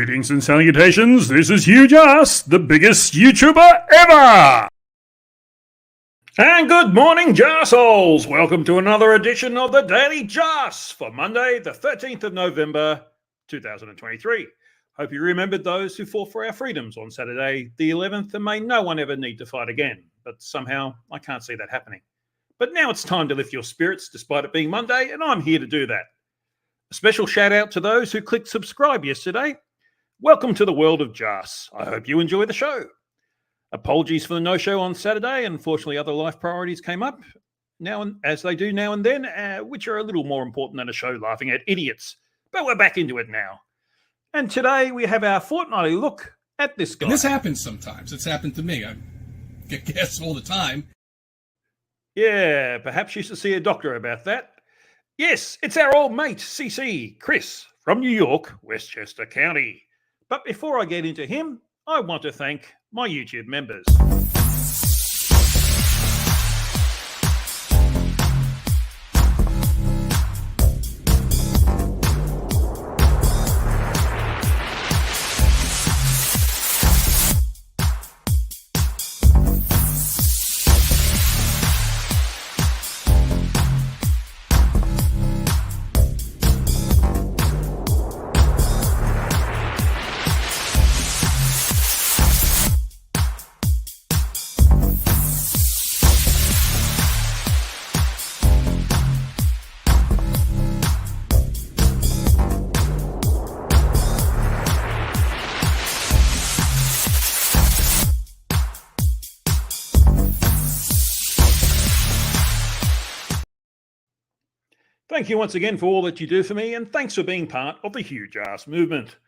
Greetings and salutations, this is Jarsz, the biggest YouTuber ever! And good morning, Jarsholes! Welcome to another edition of the Daily Jarsz for Monday, the 13th of November, 2023. Hope you remembered those who fought for our freedoms on Saturday, the 11th, and may no one ever need to fight again. But somehow, I can't see that happening. But now it's time to lift your spirits, despite it being Monday, and I'm here to do that. A special shout out to those who clicked subscribe yesterday. Welcome to the world of Jarsz. I hope you enjoy the show. Apologies for the no-show on Saturday. Unfortunately, other life priorities came up, as they do now and then, which are a little more important than a show laughing at idiots. But we're back into it now. And today we have our fortnightly look at this guy. And this happens sometimes. It's happened to me. I get guests all the time. Yeah, perhaps you should see a doctor about that. Yes, it's our old mate, CC, Chris, from New York, Westchester County. But before I get into him, I want to thank my YouTube members. Thank you once again for all that you do for me, and thanks for being part of the huge Jarsz movement.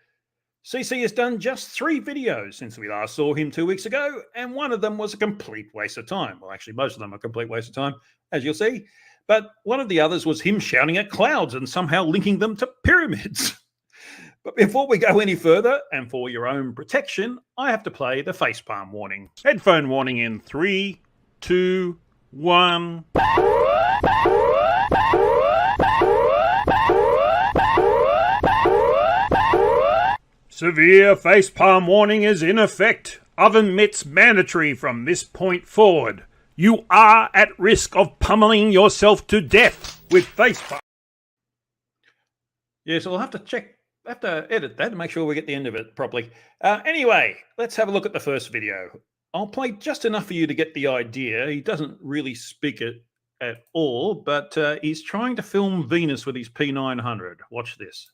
CC has done just 3 videos since we last saw him 2 weeks ago, and one of them was a complete waste of time. Well, actually, most of them are a complete waste of time, as you'll see. But one of the others was him shouting at clouds and somehow linking them to pyramids. But before we go any further, and for your own protection, I have to play the facepalm warning. Headphone warning in 3, 2, 1... Severe facepalm warning is in effect. Oven mitts mandatory from this point forward. You are at risk of pummeling yourself to death with facepalm. Yes, I'll have to edit that and make sure we get the end of it properly. Anyway, let's have a look at the first video. I'll play just enough for you to get the idea. He doesn't really speak it at all, but he's trying to film Venus with his P900. Watch this.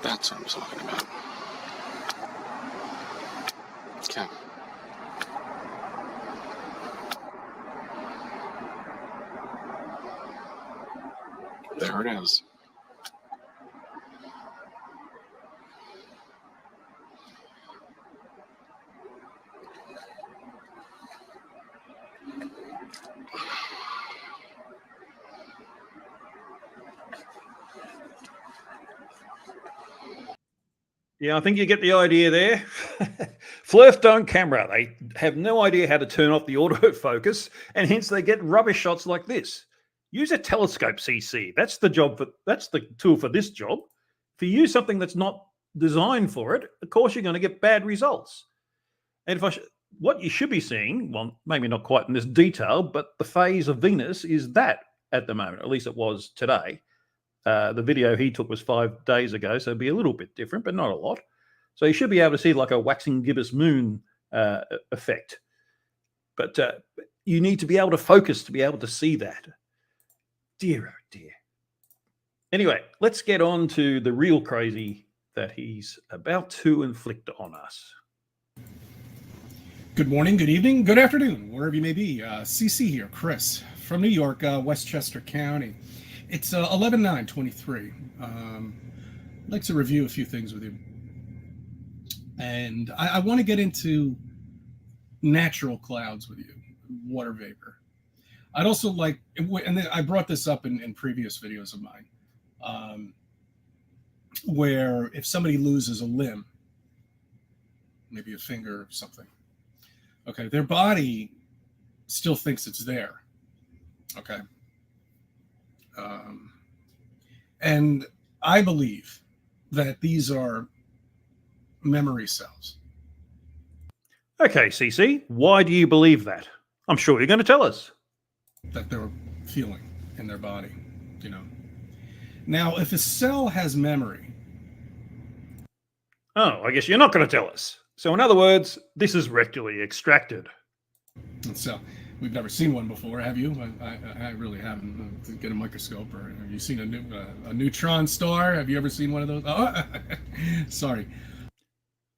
That's what I'm talking about. Okay. There it is. Yeah, I think you get the idea there. Flurf don't camera. They have no idea how to turn off the autofocus, and hence they get rubbish shots like this. Use a telescope, CC. That's the tool for this job. If you use something that's not designed for it, of course you're going to get bad results. And what you should be seeing, well, maybe not quite in this detail, but the phase of Venus is that at the moment. At least it was today. The video he took was 5 days ago, so it'd be a little bit different, but not a lot. So you should be able to see like a waxing gibbous moon effect. But you need to be able to focus to be able to see that. Dear, oh dear. Anyway, let's get on to the real crazy that he's about to inflict on us. Good morning, good evening, good afternoon, wherever you may be. CC here, Chris, from New York, Westchester County. It's 11/9/23. I'd like to review a few things with you. And I want to get into natural clouds with you, water vapor. I'd also like, and I brought this up in previous videos of mine, where if somebody loses a limb, maybe a finger or something, okay, their body still thinks it's there, okay? And I believe that these are memory cells. Okay, CC, why do you believe that? I'm sure you're going to tell us. That they're feeling in their body, you know. Now, if a cell has memory. Oh, I guess you're not going to tell us. So in other words, this is rectally extracted. And so we've never seen one before, have you? I really haven't. Get a microscope, or have you seen a neutron star? Have you ever seen one of those? Oh, sorry.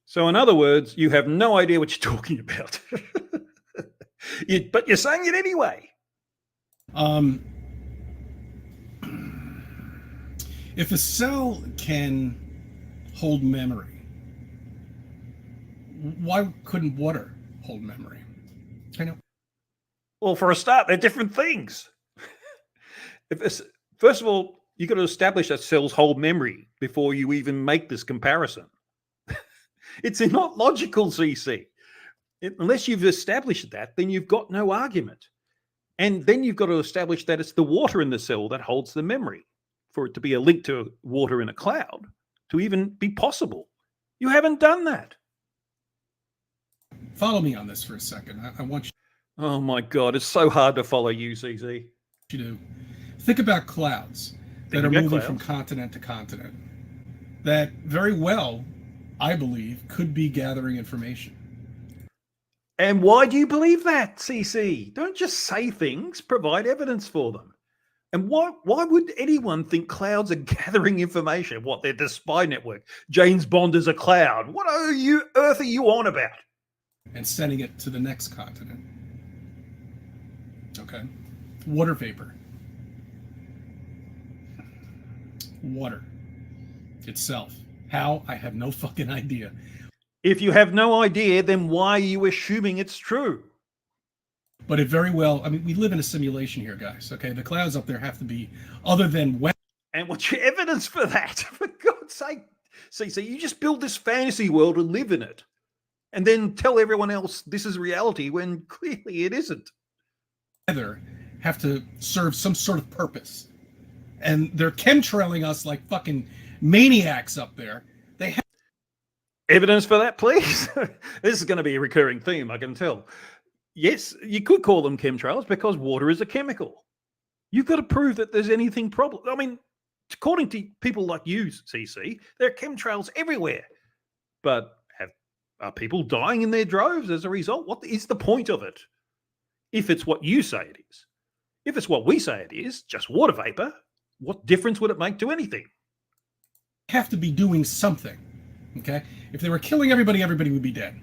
So in other words, you have no idea what you're talking about. But you're saying it anyway. If a cell can hold memory, why couldn't water hold memory? I know. Well, for a start, they're different things. First of all, you've got to establish that cells hold memory before you even make this comparison. It's not logical, CC. Unless you've established that, then you've got no argument. And then you've got to establish that it's the water in the cell that holds the memory for it to be a link to water in a cloud to even be possible. You haven't done that. Follow me on this for a second. I want you. Oh my God, it's so hard to follow you, CC. You to think about clouds that are moving from continent to continent that very well, I believe, could be gathering information. And why do you believe that, CC? Don't just say things, provide evidence for them. And why would anyone think clouds are gathering information? What, they're the spy network? James Bond is a cloud. What earth are you on about? And sending it to the next continent. Okay. Water vapor. Water itself. How? I have no fucking idea. If you have no idea, then why are you assuming it's true? But it very well, I mean, we live in a simulation here, guys. Okay, the clouds up there have to be other than wet. And what's your evidence for that? For God's sake, CC, you just build this fantasy world and live in it. And then tell everyone else this is reality when clearly it isn't. Either have to serve some sort of purpose. And they're chemtrailing us like fucking maniacs up there. They have evidence for that, please. This is going to be a recurring theme, I can tell. Yes, you could call them chemtrails because water is a chemical. You've got to prove that there's anything problem. I mean, according to people like you, CC, there are chemtrails everywhere. But are people dying in their droves as a result? What is the point of it? If it's what you say it is. If it's what we say it is, just water vapor, what difference would it make to anything? Have to be doing something. Okay? If they were killing everybody, everybody would be dead.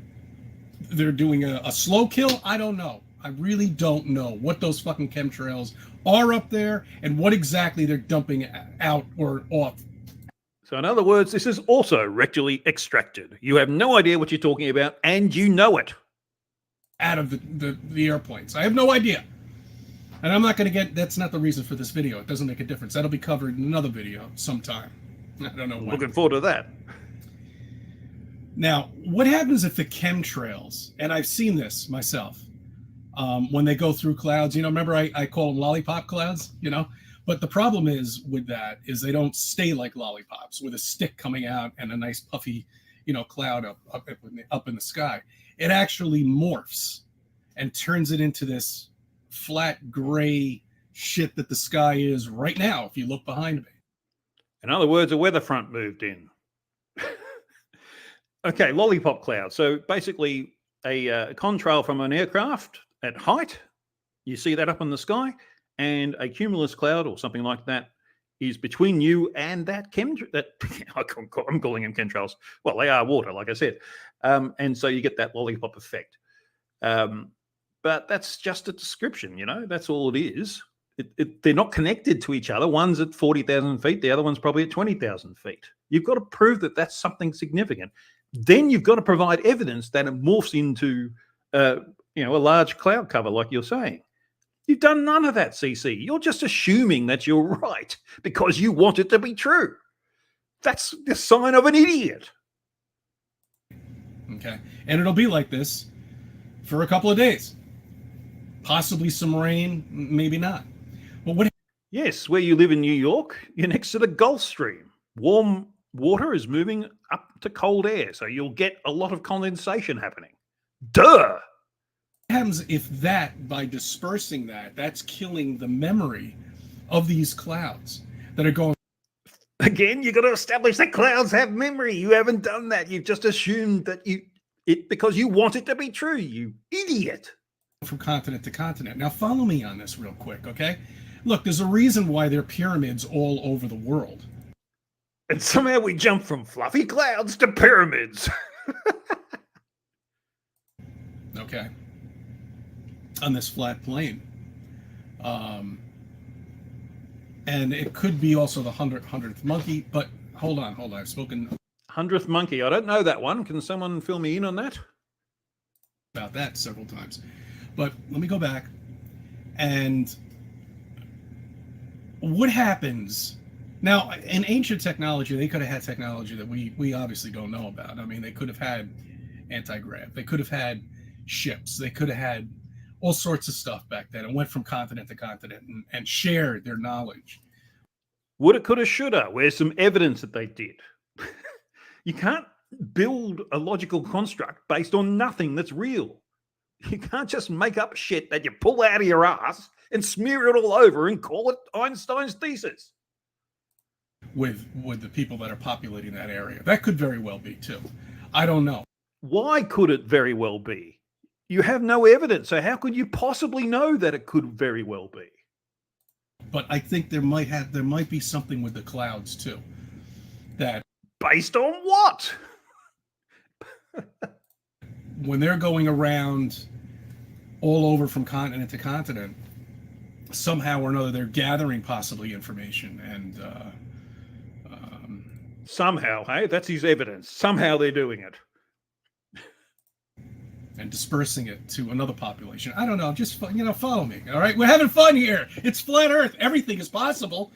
They're doing a slow kill. I don't know. I really don't know what those fucking chemtrails are up there and what exactly they're dumping out or off. So in other words, this is also rectally extracted. You have no idea what you're talking about, and you know it. Out of the airplanes. I have no idea. And I'm not going to get, that's not the reason for this video. It doesn't make a difference. That'll be covered in another video sometime. I don't know when. Looking forward to that. Now, what happens if the chemtrails, and I've seen this myself, when they go through clouds, you know, remember I call them lollipop clouds, you know? But the problem is with that is they don't stay like lollipops with a stick coming out and a nice puffy, you know, cloud up in the sky. It actually morphs and turns it into this flat gray shit that the sky is right now, if you look behind me. In other words, a weather front moved in. Okay, lollipop cloud. So basically a contrail from an aircraft at height. You see that up in the sky. And a cumulus cloud or something like that is between you and that I'm calling them chemtrails. Well, they are water, like I said. And so you get that lollipop effect. But that's just a description, you know, that's all it is. They're not connected to each other. One's at 40,000 feet. The other one's probably at 20,000 feet. You've got to prove that that's something significant. Then you've got to provide evidence that it morphs into, you know, a large cloud cover, like you're saying. You've done none of that, CC. You're just assuming that you're right because you want it to be true. That's the sign of an idiot. Okay. And it'll be like this for a couple of days. Possibly some rain, maybe not. But what? Yes, where you live in New York, you're next to the Gulf Stream. Warm water is moving up to cold air, so you'll get a lot of condensation happening. Duh! What happens if that, by dispersing that, that's killing the memory of these clouds that are going? Again, you've got to establish that clouds have memory. You haven't done that. You've just assumed that because you want it to be true, you idiot. From continent to continent. Now, follow me on this real quick, okay? Look, there's a reason why there are pyramids all over the world. And somehow we jump from fluffy clouds to pyramids. Okay. On this flat plane. And it could be also the 100th monkey, but hold on. I've spoken 100th monkey. I don't know that one. Can someone fill me in on that? about that several times. But let me go back. And what happens now in ancient technology? They could have had technology that we obviously don't know about. I mean, they could have had anti-grav. They could have had ships. They could have had all sorts of stuff back then and went from continent to continent and shared their knowledge. Woulda, coulda, shoulda. Where's some evidence that they did? You can't build a logical construct based on nothing that's real. You can't just make up shit that you pull out of your ass and smear it all over and call it Einstein's thesis. With the people that are populating that area. That could very well be too. I don't know. Why could it very well be? You have no evidence, so how could you possibly know that it could very well be? But I think there might be something with the clouds too. That based on what? When they're going around all over from continent to continent, somehow or another they're gathering possibly information and somehow, hey, that's his evidence. Somehow they're doing it. And dispersing it to another population. I don't know. Just, follow me. All right. We're having fun here. It's flat Earth. Everything is possible.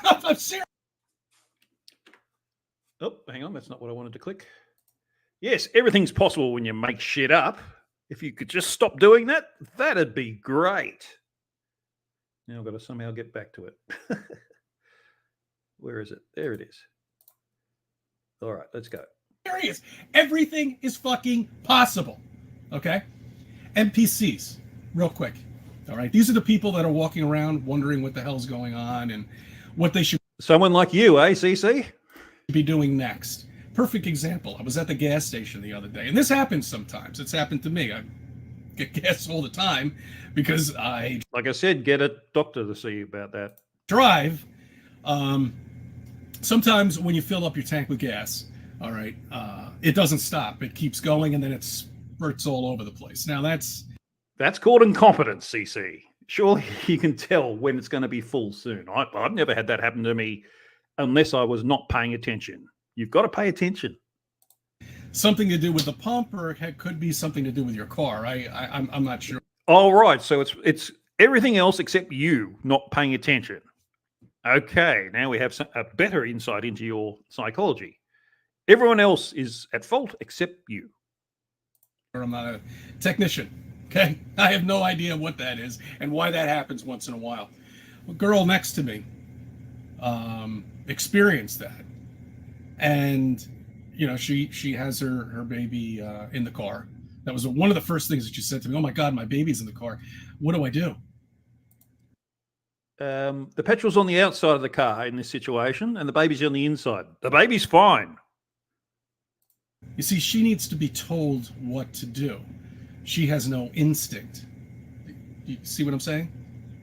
I'm serious. Oh, hang on. That's not what I wanted to click. Yes, everything's possible when you make shit up. If you could just stop doing that, that'd be great. Now I've got to somehow get back to it. Where is it? There it is. All right, let's go. Serious. Everything is fucking possible. Okay? NPCs, real quick. All right? These are the people that are walking around wondering what the hell's going on and what they should Someone like you, eh, CC? Be doing next. Perfect example. I was at the gas station the other day, and this happens sometimes. It's happened to me. I get gas all the time because like I said, get a doctor to see about that. Drive. Sometimes when you fill up your tank with gas, all right, it doesn't stop. It keeps going, and then it spurts all over the place. Now that's called incompetence, CC. Surely you can tell when it's going to be full soon. I've never had that happen to me unless I was not paying attention. You've got to pay attention. Something to do with the pump, or it could be something to do with your car. I'm not sure. All right, so it's everything else except you not paying attention. Okay, now we have a better insight into your psychology. Everyone else is at fault except you. I'm not a technician. Okay, I have no idea what that is and why that happens once in a while. A girl next to me experienced that, and she has her baby in the car. That was one of the first things that she said to me. Oh my God, my baby's in the car. What do I do? The petrol's on the outside of the car in this situation, and the baby's on the inside. The baby's fine. You see, she needs to be told what to do. She has no instinct. You see what I'm saying?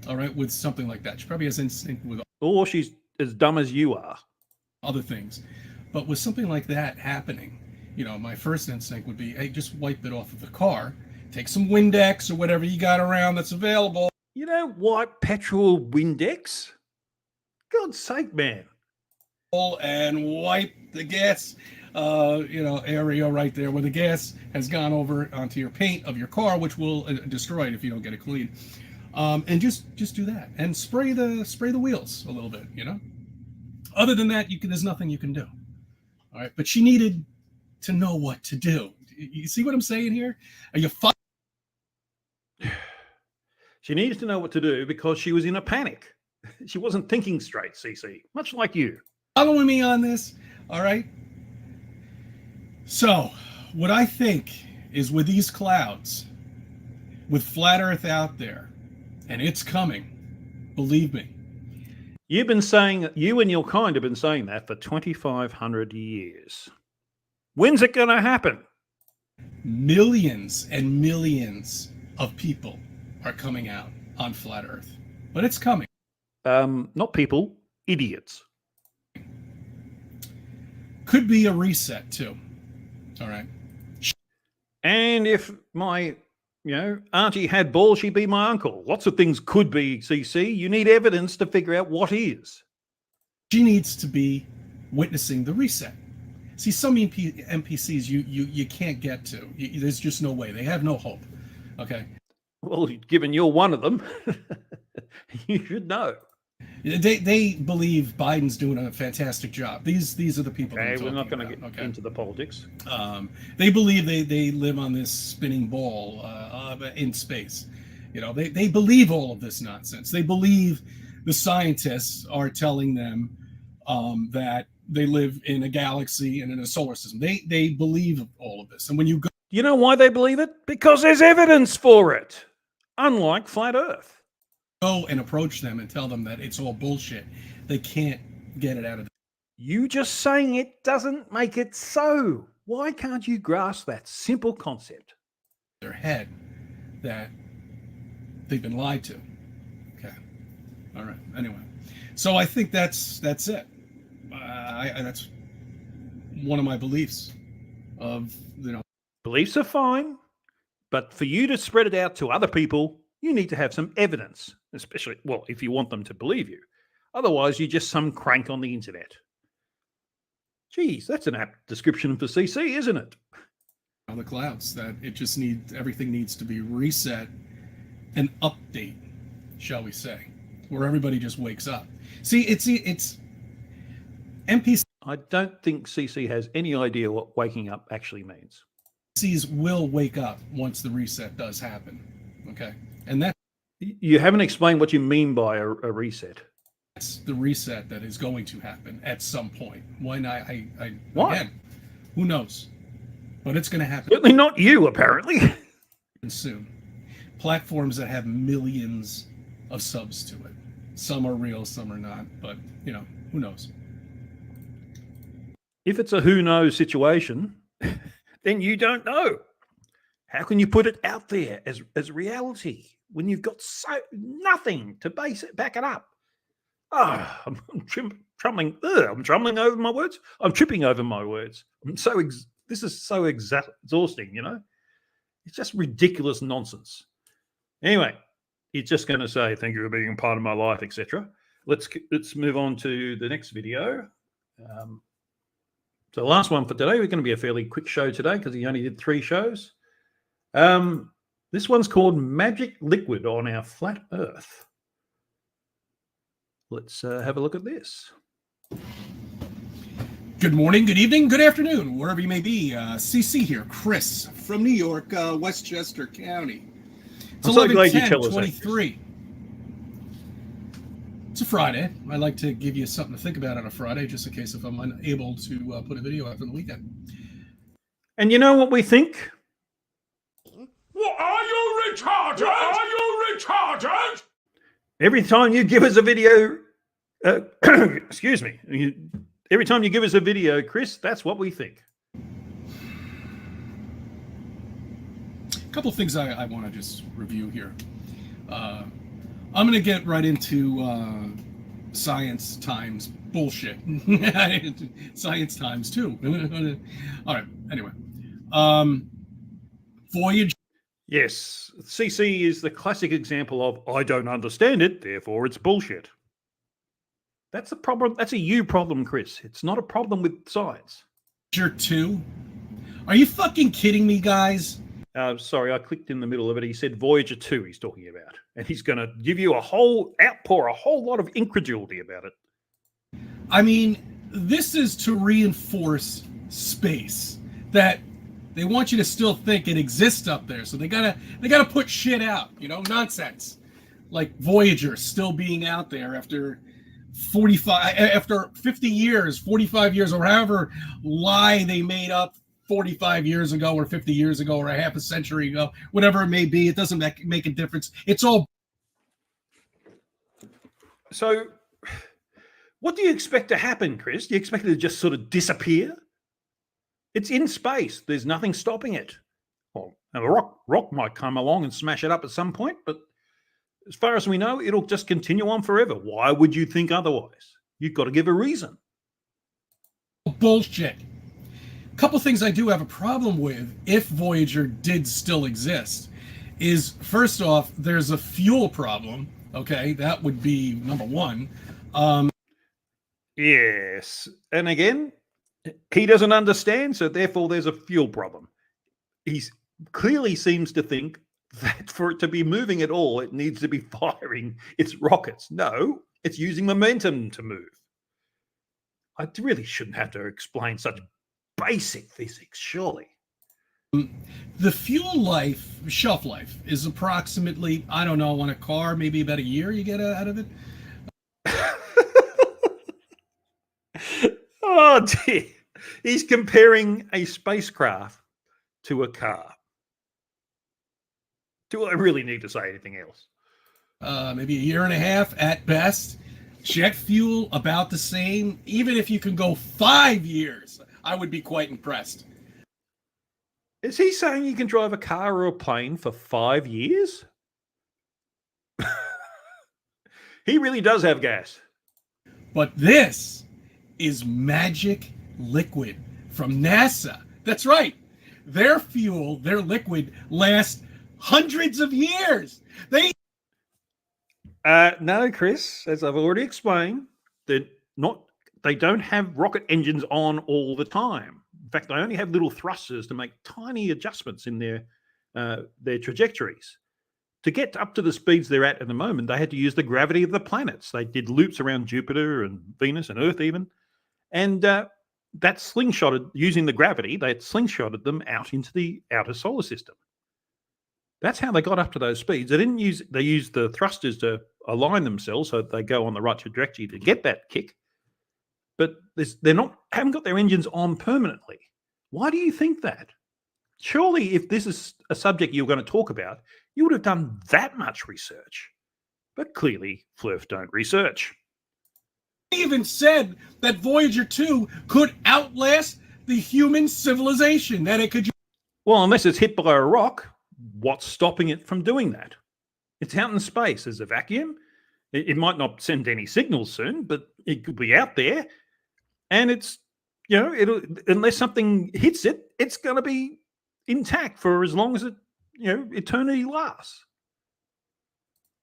All right, with something like that. She probably has instinct with Or she's as dumb as you are. Other things. But with something like that happening, my first instinct would be, hey, just wipe it off of the car. Take some Windex or whatever you got around that's available. You know what? Petrol Windex? God's sake, man. And wipe the gas area right there where the gas has gone over onto your paint of your car, which will destroy it if you don't get it clean. And just do that and spray the wheels a little bit. Other than that, there's nothing you can do. All right, but she needed to know what to do. You see what I'm saying here? Are you? She needed to know what to do because she was in a panic. She wasn't thinking straight, CC, much like you. Following me on this? All right. So, what I think is with these clouds, with flat Earth out there, and it's coming, believe me. You've been saying, you and your kind have been saying that for 2,500 years. When's it going to happen? Millions and millions of people are coming out on flat Earth, but it's coming. Not people, idiots. Could be a reset too. All right. And if my, auntie had balls, she'd be my uncle. Lots of things could be, CC. You need evidence to figure out what is. She needs to be witnessing the reset. See, some NPCs you can't get to. There's just no way. They have no hope. Okay. Well, given you're one of them, you should know. They believe Biden's doing a fantastic job. These are the people. Okay, we're not going to get into the politics. They believe they live on this spinning ball in space. They believe all of this nonsense. They believe the scientists are telling them that they live in a galaxy and in a solar system. They believe all of this. And when you go, you know why they believe it? Because there's evidence for it. Unlike flat Earth. Go and approach them and tell them that it's all bullshit, they can't get it out of you just saying it doesn't make it so. Why can't you grasp that simple concept? Their head that they've been lied to. Okay. All right. Anyway, so I think that's it. That's one of my beliefs. Beliefs are fine, but for you to spread it out to other people, you need to have some evidence, especially, well, if you want them to believe you. Otherwise, you're just some crank on the internet. Geez, that's an apt description for CC, isn't it? On the clouds, that everything needs to be reset, an update, shall we say, where everybody just wakes up. See, it's NPCs. I don't think CC has any idea what waking up actually means. NPCs will wake up once the reset does happen. Okay. And that you haven't explained what you mean by a reset. That's the reset that is going to happen at some point. Why not? Why? Again, who knows? But it's going to happen. Certainly not you, apparently. Soon. Platforms that have millions of subs to it. Some are real, some are not. But who knows? If it's a who knows situation, then you don't know. How can you put it out there as reality when you've got nothing to back it up? I'm trembling. I'm trembling over my words. I'm tripping over my words. This is so exhausting. It's just ridiculous nonsense. Anyway, it's just going to say thank you for being a part of my life, etc. Let's move on to the next video. So the last one for today. We're going to be a fairly quick show today because he only did 3 shows. This one's called Magic Liquid on Our Flat Earth. Let's have a look at this. Good morning, good evening, good afternoon, wherever you may be. CC here, Chris from New York, Westchester County. It's I'm so glad you tell us 23. It's a Friday. I like to give you something to think about on a Friday, just in case if I'm unable to put a video out for the weekend. And you know what we think? What, are you retarded? Are you retarded? Every time you give us a video, excuse me, every time you give us a video, Chris, that's what we think. A couple of things I want to just review here. I'm going to get right into Science Times bullshit. Science Times too. All right. Anyway, Voyager. Yes, CC is the classic example of I don't understand it, therefore it's bullshit. That's a problem. That's a you problem, Chris. It's not a problem with science. Voyager 2? Are you fucking kidding me, guys? Sorry, I clicked in the middle of it. He said Voyager 2 he's talking about. And he's going to give you a whole lot of incredulity about it. I mean, this is to reinforce space. That they want you to still think it exists up there. So they gotta put shit out, nonsense. like Voyager still being out there after 50 years, 45 years, or however lie they made up 45 years ago or 50 years ago or a half a century ago, whatever it may be. It doesn't make a difference. It's all. So, what do you expect to happen, Chris? Do you expect it to just sort of disappear? It's in space. There's nothing stopping it. Well, a rock might come along and smash it up at some point, but as far as we know, it'll just continue on forever. Why would you think otherwise? You've got to give a reason. Bullshit. A couple things I do have a problem with, if Voyager did still exist, is first off, there's a fuel problem. Okay, that would be number one. Yes. And again, he doesn't understand, so therefore there's a fuel problem. He clearly seems to think that for it to be moving at all, it needs to be firing its rockets. No, it's using momentum to move. I really shouldn't have to explain such basic physics, surely. The fuel shelf life is approximately, I don't know, on a car, maybe about a year you get out of it. Oh, dear. He's comparing a spacecraft to a car. Do I really need to say anything else? Maybe a year and a half at best. Jet fuel, about the same. Even if you can go 5 years, I would be quite impressed. Is he saying you can drive a car or a plane for 5 years? He really does have gas. But this is magic liquid from NASA. That's right. Their fuel, their liquid, lasts hundreds of years. No, Chris, as I've already explained, they don't have rocket engines on all the time. In fact, they only have little thrusters to make tiny adjustments in their trajectories. To get up to the speeds they're at the moment, they had to use the gravity of the planets. They did loops around Jupiter and Venus and Earth even. And that slingshotted, using the gravity, they had slingshotted them out into the outer solar system. That's how they got up to those speeds. They used the thrusters to align themselves so that they go on the right trajectory to get that kick. But haven't got their engines on permanently. Why do you think that? Surely, if this is a subject you're going to talk about, you would have done that much research. But clearly, Flurf don't research. They even said that Voyager 2 could outlast the human civilization. That it could. Well, unless it's hit by a rock, what's stopping it from doing that? It's out in space. There's a vacuum. It might not send any signals soon, but it could be out there. And it's, unless something hits it, it's going to be intact for as long as eternity lasts.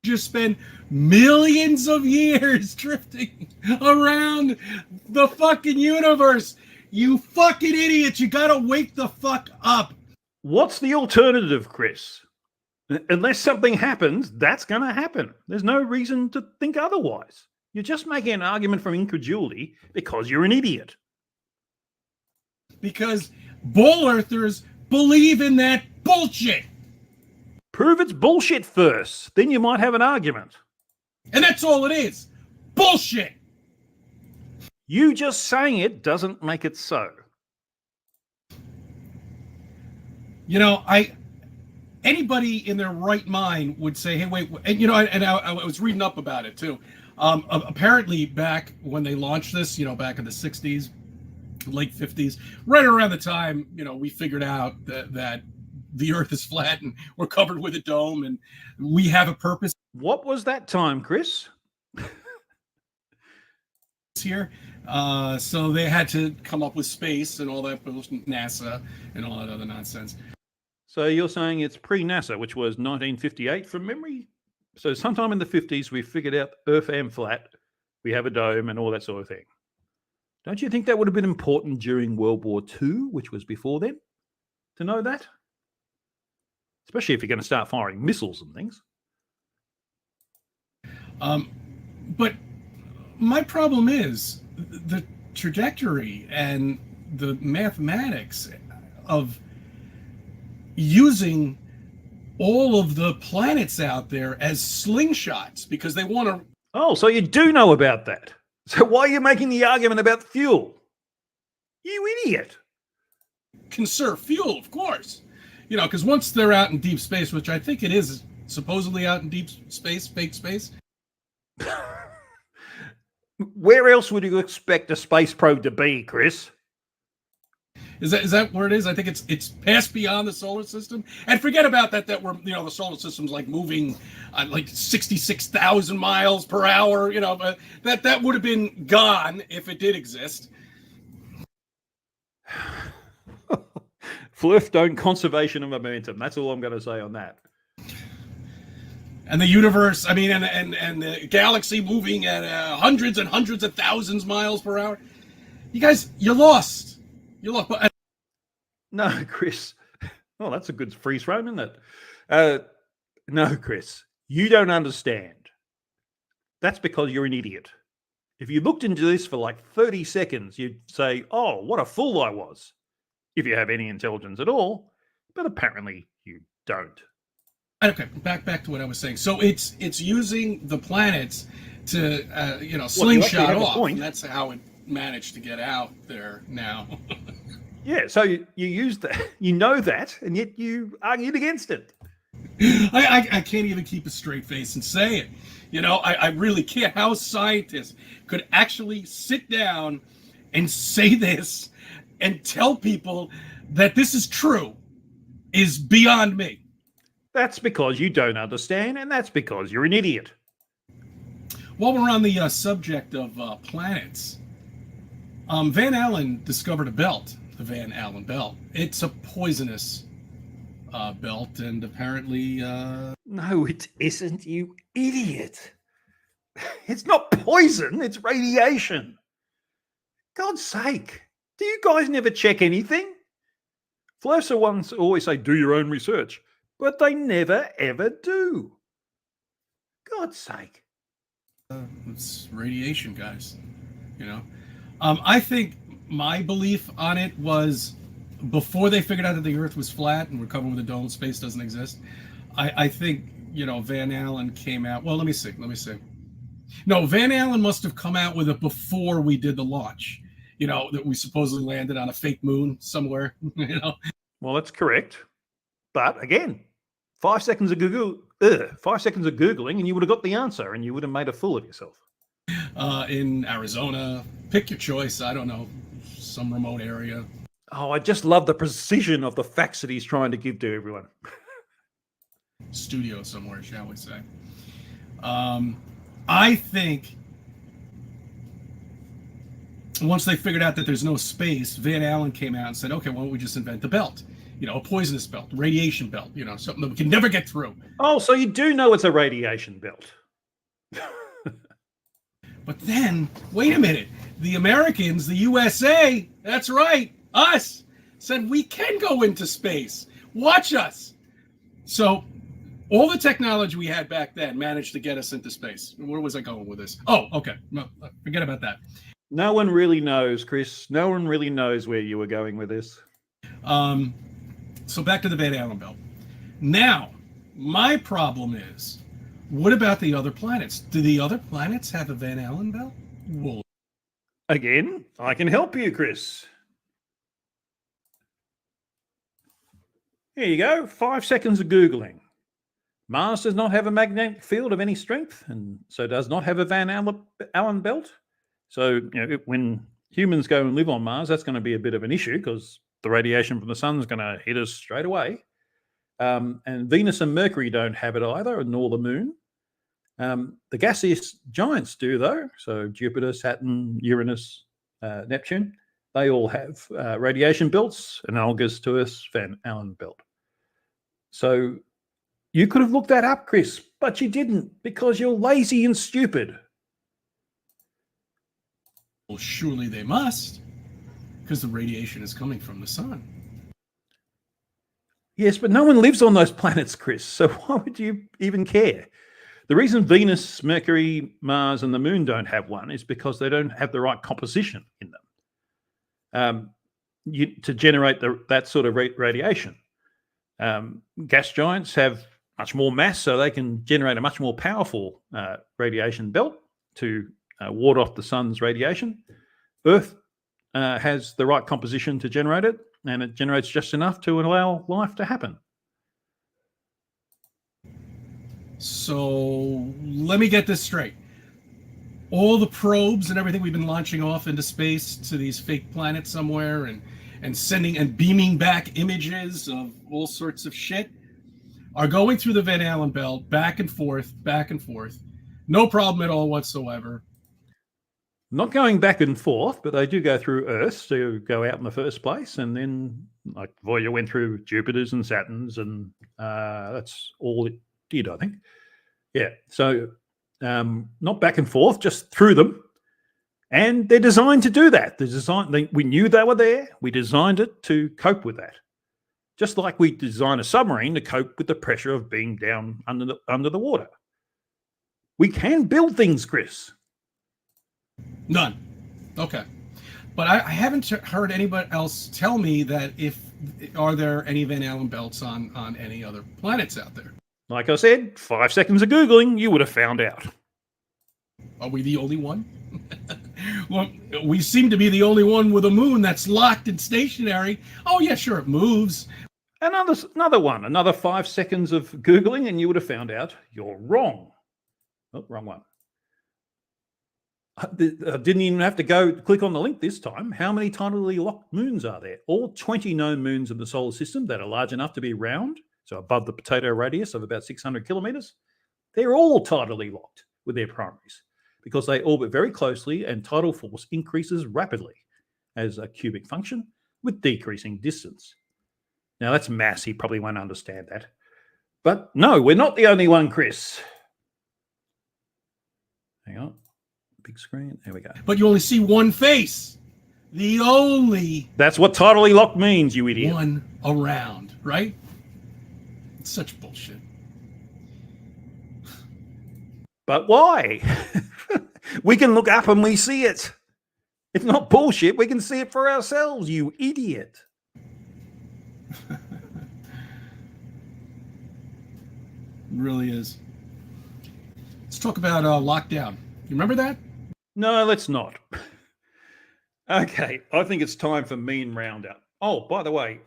Just spend millions of years drifting around the fucking universe. You fucking idiot. You got to wake the fuck up. What's the alternative, Chris? Unless something happens, that's going to happen. There's no reason to think otherwise. You're just making an argument from incredulity because you're an idiot. Because bull earthers believe in that bullshit. Prove it's bullshit first. Then you might have an argument. And that's all it is. Bullshit. You just saying it doesn't make it so. Anybody in their right mind would say, hey, wait, and I was reading up about it too. Apparently back when they launched this, back in the 60s, late 50s, right around the time, we figured out that the earth is flat and we're covered with a dome and we have a purpose. What was that time, Chris? Here. So they had to come up with space and all that, NASA and all that other nonsense. So you're saying it's pre-NASA, which was 1958 from memory? So sometime in the 50s, we figured out Earth and flat, we have a dome and all that sort of thing. Don't you think that would have been important during World War II, which was before then, to know that? Especially if you're going to start firing missiles and things. But my problem is the trajectory and the mathematics of using all of the planets out there as slingshots because they want to Oh, so you do know about that. So why are you making the argument about fuel? You idiot. conserve fuel, of course. You know, because once they're out in deep space, which I think it is supposedly out in deep space, fake space. Where else would you expect a space probe to be, Chris? Is that where it is? I think it's past beyond the solar system. And forget about that we're, you know, the solar system's like moving like 66,000 miles per hour, you know, but that would have been gone if it did exist. Flirt don't conservation of momentum. That's all I'm going to say on that. And the universe, I mean, and the galaxy moving at hundreds and hundreds of thousands miles per hour. You guys, you're lost. You're lost. No, Chris. Oh, that's a good freeze frame, isn't it? No, Chris. You don't understand. That's because you're an idiot. If you looked into this for like 30 seconds, you'd say, oh, what a fool I was. If you have any intelligence at all. But apparently you don't. Okay, back to what I was saying. So it's using the planets to slingshot off. And that's how it managed to get out there now. Yeah, so you use that, you know that, and yet you argued against it. I can't even keep a straight face and say it. You know, I really can't. How scientists could actually sit down and say this and tell people that this is true is beyond me. That's because you don't understand, and that's because you're an idiot. While we're on the subject of planets, Van Allen discovered a belt, the Van Allen belt. It's a poisonous belt, and apparently... No, it isn't, you idiot. It's not poison, it's radiation. God's sake, do you guys never check anything? Flirts are ones who always say, do your own research. But they never, ever do. God's sake. It's radiation, guys. You know? I think my belief on it was before they figured out that the Earth was flat and we're covered with a dome, space doesn't exist. I think, you know, Van Allen came out. Well, let me see. No, Van Allen must have come out with it before we did the launch. You know, that we supposedly landed on a fake moon somewhere. You know? Well, that's correct. But again, 5 seconds of Googling, and you would have got the answer, and you would have made a fool of yourself. In Arizona, pick your choice. I don't know, some remote area. Oh, I just love the precision of the facts that he's trying to give to everyone. Studio somewhere, shall we say? I think once they figured out that there's no space, Van Allen came out and said, "Okay, why don't we just invent the belt?" You know, a poisonous belt, radiation belt, you know, something that we can never get through. Oh, so you do know it's a radiation belt. But then, wait a minute. The Americans, the USA, that's right, us, said we can go into space. Watch us. So all the technology we had back then managed to get us into space. Where was I going with this? Oh, okay. No, forget about that. No one really knows, Chris. No one really knows where you were going with this. So back to the Van Allen belt. Now, my problem is, what about the other planets? Do the other planets have a Van Allen belt? Well, again, I can help you, Chris. Here you go. 5 seconds of Googling. Mars does not have a magnetic field of any strength, and so does not have a Van Allen belt. So, you know, when humans go and live on Mars, that's going to be a bit of an issue because the radiation from the sun is going to hit us straight away. And Venus and Mercury don't have it either, nor the moon. The gaseous giants do, though. So Jupiter, Saturn, Uranus, Neptune, they all have radiation belts, analogous to us Van Allen belt. So you could have looked that up, Chris, but you didn't because you're lazy and stupid. Well, surely they must, because the radiation is coming from the sun. Yes, but no one lives on those planets, Chris, so why would you even care? The reason Venus, Mercury, Mars, and the moon don't have one is because they don't have the right composition in them to generate that sort of radiation. Gas giants have much more mass, so they can generate a much more powerful radiation belt to ward off the sun's radiation. Earth has the right composition to generate it, and it generates just enough to allow life to happen. So let me get this straight. All the probes and everything we've been launching off into space to these fake planets somewhere and sending and beaming back images of all sorts of shit are going through the Van Allen belt back and forth. No problem at all whatsoever. Not going back and forth, but they do go through Earth to go out in the first place. And then, like Voyager went through Jupiter's and Saturn's, and that's all it did, I think. Yeah, so not back and forth, just through them. And they're designed to do that. We knew they were there. We designed it to cope with that. Just like we design a submarine to cope with the pressure of being down under the water. We can build things, Chris. None. Okay. But I haven't heard anybody else tell me that are there any Van Allen belts on any other planets out there? Like I said, 5 seconds of Googling, you would have found out. Are we the only one? Well, we seem to be the only one with a moon that's locked and stationary. Oh, yeah, sure, it moves. Another 5 seconds of Googling, and you would have found out you're wrong. Oh, wrong one. I didn't even have to click on the link this time. How many tidally locked moons are there? All 20 known moons in the solar system that are large enough to be round, so above the potato radius of about 600 kilometers, they're all tidally locked with their primaries because they orbit very closely and tidal force increases rapidly as a cubic function with decreasing distance. Now, that's mass. He probably won't understand that. But no, we're not the only one, Chris. Hang on. Big screen. There we go. But you only see one face. The only... That's what tidally locked means, you idiot. One around, right? It's such bullshit. But why? We can look up and we see it. It's not bullshit. We can see it for ourselves, you idiot. It really is. Let's talk about lockdown. You remember that? No, let's not. Okay, I think it's time for Mean Roundup. Oh, by the way,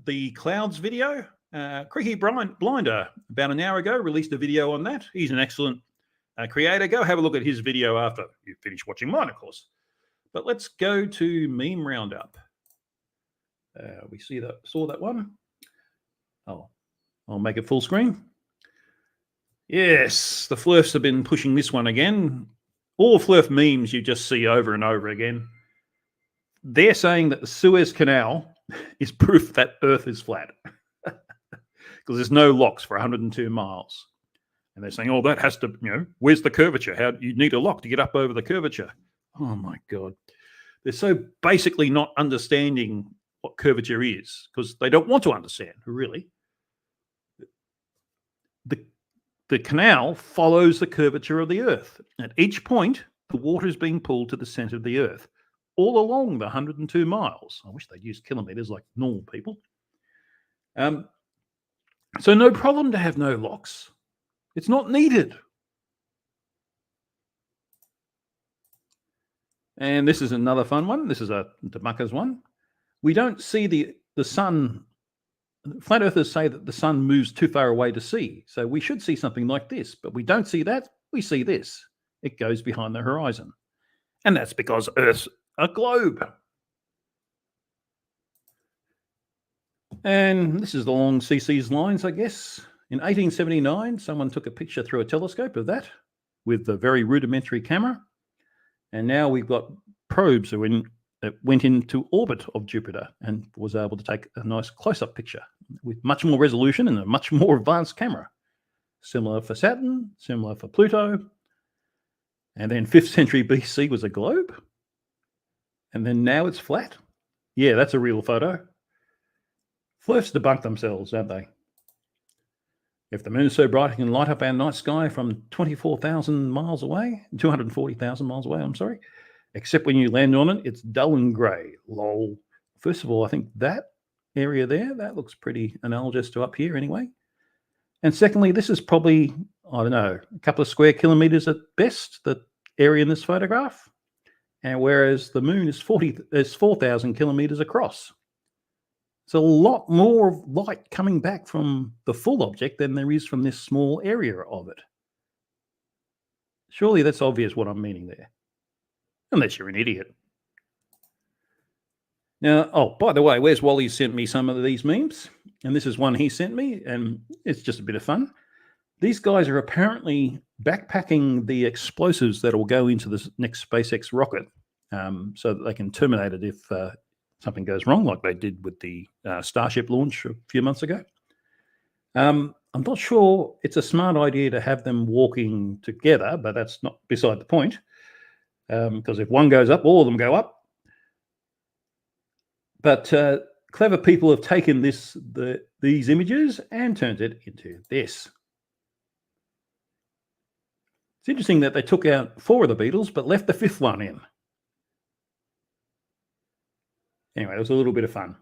the Clouds video, Cricky Blinder, about an hour ago, released a video on that. He's an excellent creator. Go have a look at his video after you finish watching mine, of course. But let's go to Meme Roundup. We saw that one. Oh, I'll make it full screen. Yes, the Flurfs have been pushing this one again. All Flurf memes you just see over and over again. They're saying that the Suez Canal is proof that Earth is flat because there's no locks for 102 miles. And they're saying, oh, that has to, where's the curvature? How you need a lock to get up over the curvature. Oh, my God. They're so basically not understanding what curvature is because they don't want to understand, really. The canal follows the curvature of the Earth. At each point, the water is being pulled to the center of the Earth, all along the 102 miles. I wish they'd use kilometers like normal people. So no problem to have no locks. It's not needed. And this is another fun one. This is a Demuckers one. We don't see the sun. Flat earthers say that the sun moves too far away to see. So we should see something like this, but we don't see that. We see this. It goes behind the horizon. And that's because Earth's a globe. And this is the long CC's lines, I guess. In 1879, someone took a picture through a telescope of that with a very rudimentary camera. And now we've got probes that went into orbit of Jupiter and was able to take a nice close-up picture with much more resolution and a much more advanced camera. Similar for Saturn, similar for Pluto. And then 5th century BC was a globe. And then now it's flat. Yeah, that's a real photo. Flirts debunk themselves, don't they? If the moon is so bright it can light up our night sky from 24,000 miles away, 240,000 miles away, I'm sorry, except when you land on it, it's dull and grey. Lol. First of all, I think that area there. That looks pretty analogous to up here anyway. And secondly, this is probably, I don't know, a couple of square kilometers at best, the area in this photograph. And whereas the moon is 4,000 kilometers across. It's a lot more light coming back from the full object than there is from this small area of it. Surely that's obvious what I'm meaning there. Unless you're an idiot. Now, oh, by the way, Where's Wally sent me some of these memes. And this is one he sent me, and it's just a bit of fun. These guys are apparently backpacking the explosives that will go into the next SpaceX rocket so that they can terminate it if something goes wrong, like they did with the Starship launch a few months ago. I'm not sure it's a smart idea to have them walking together, but that's not beside the point. Because if one goes up, all of them go up. But clever people have taken these images and turned it into this. It's interesting that they took out 4 of the Beatles, but left the 5th one in. Anyway, it was a little bit of fun.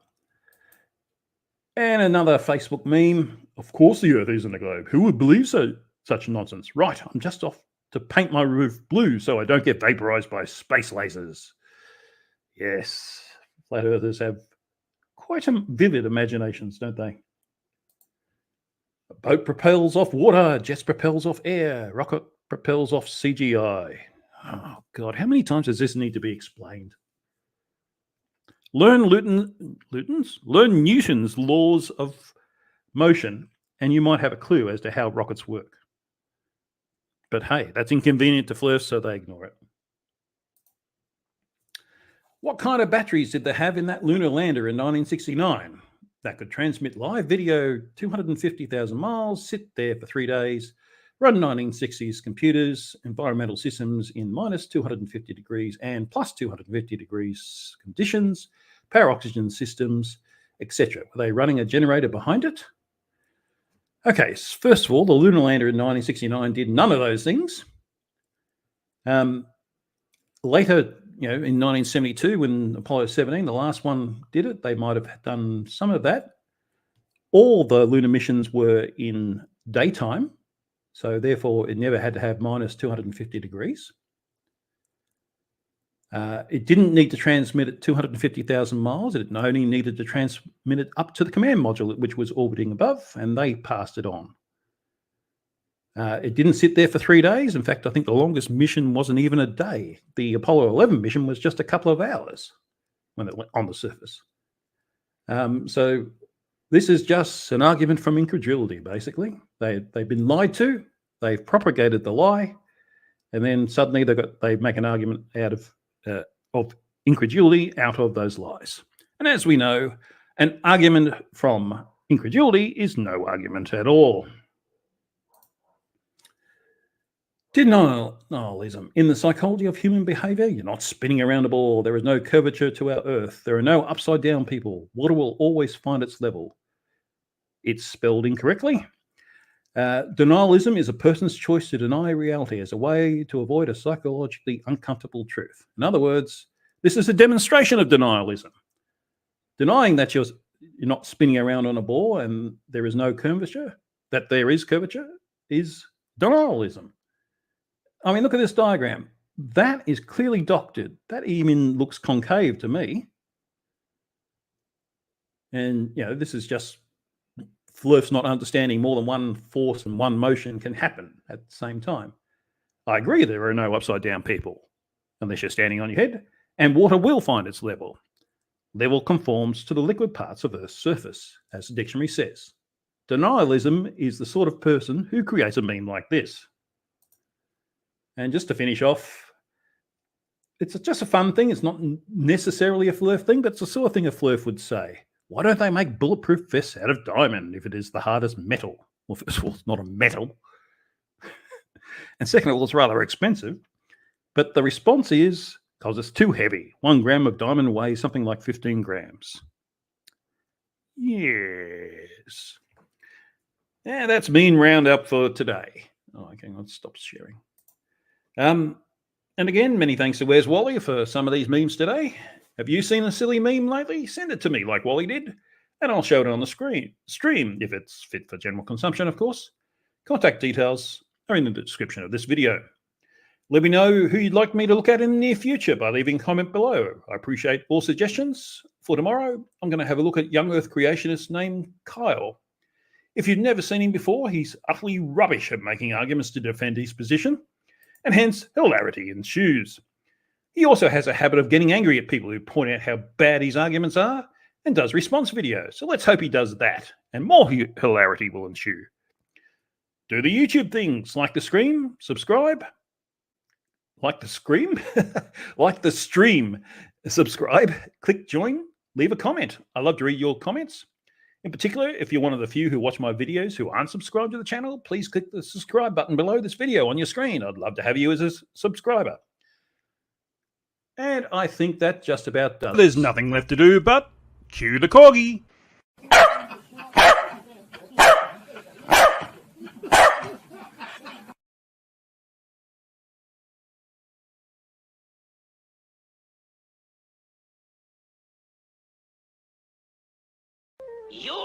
And another Facebook meme. Of course the Earth isn't a globe. Who would believe such nonsense? Right, I'm just off to paint my roof blue so I don't get vaporized by space lasers. Yes, flat earthers have quite vivid imaginations, don't they? A boat propels off water, jets propels off air, rocket propels off CGI. Oh, God, how many times does this need to be explained? Learn Newton's laws of motion, and you might have a clue as to how rockets work. But hey, that's inconvenient to Flurfs, so they ignore it. What kind of batteries did they have in that lunar lander in 1969 that could transmit live video 250,000 miles, sit there for 3 days, run 1960s computers, environmental systems in minus 250 degrees and plus 250 degrees conditions, power oxygen systems, etc.? Were they running a generator behind it? Okay, first of all, the lunar lander in 1969 did none of those things. Later, in 1972, when Apollo 17, the last one, did it, they might have done some of that. All the lunar missions were in daytime, so therefore it never had to have minus 250 degrees. It didn't need to transmit at 250,000 miles. It only needed to transmit it up to the command module, which was orbiting above, and they passed it on. It didn't sit there for 3 days. In fact, I think the longest mission wasn't even a day. The Apollo 11 mission was just a couple of hours when it went on the surface. So this is just an argument from incredulity, basically. They've been lied to. They've propagated the lie, and then suddenly they make an argument out of incredulity out of those lies. And as we know, an argument from incredulity is no argument at all. Denialism. In the psychology of human behavior, you're not spinning around a ball. There is no curvature to our Earth. There are no upside down people. Water will always find its level. It's spelled incorrectly. Denialism is a person's choice to deny reality as a way to avoid a psychologically uncomfortable truth. In other words, this is a demonstration of denialism. Denying that you're not spinning around on a ball and there is no curvature, that there is curvature, is denialism. I mean, look at this diagram. That is clearly doctored. That even looks concave to me. And, this is just Flurfs not understanding more than one force and one motion can happen at the same time. I agree there are no upside down people unless you're standing on your head, and water will find its level. Level conforms to the liquid parts of Earth's surface, as the dictionary says. Denialism is the sort of person who creates a meme like this. And just to finish off, it's just a fun thing. It's not necessarily a Flurf thing, but it's the sort of thing a Flurf would say. Why don't they make bulletproof vests out of diamond if it is the hardest metal? Well, first of all, it's not a metal. And second of all, it's rather expensive. But the response is because it's too heavy. 1 gram of diamond weighs something like 15 grams. Yes. Yeah, that's Meme Roundup for today. Oh, okay, let's stop sharing. And again, many thanks to Where's Wally for some of these memes today. Have you seen a silly meme lately? Send it to me like Wally did. and I'll show it on the stream if it's fit for general consumption, of course. Contact details are in the description of this video. Let me know who you'd like me to look at in the near future by leaving a comment below. I appreciate all suggestions. For tomorrow, I'm going to have a look at young Earth creationist named Kyle. If you've never seen him before, he's utterly rubbish at making arguments to defend his position, and hence hilarity ensues. He also has a habit of getting angry at people who point out how bad his arguments are and does response videos. So let's hope he does that, and more hilarity will ensue. Do the YouTube things, like the stream, subscribe. Like the stream? Like the stream, subscribe, click join, leave a comment. I love to read your comments. In particular, if you're one of the few who watch my videos who aren't subscribed to the channel, please click the subscribe button below this video on your screen. I'd love to have you as a subscriber. And I think that just about does. There's nothing left to do but cue the corgi. You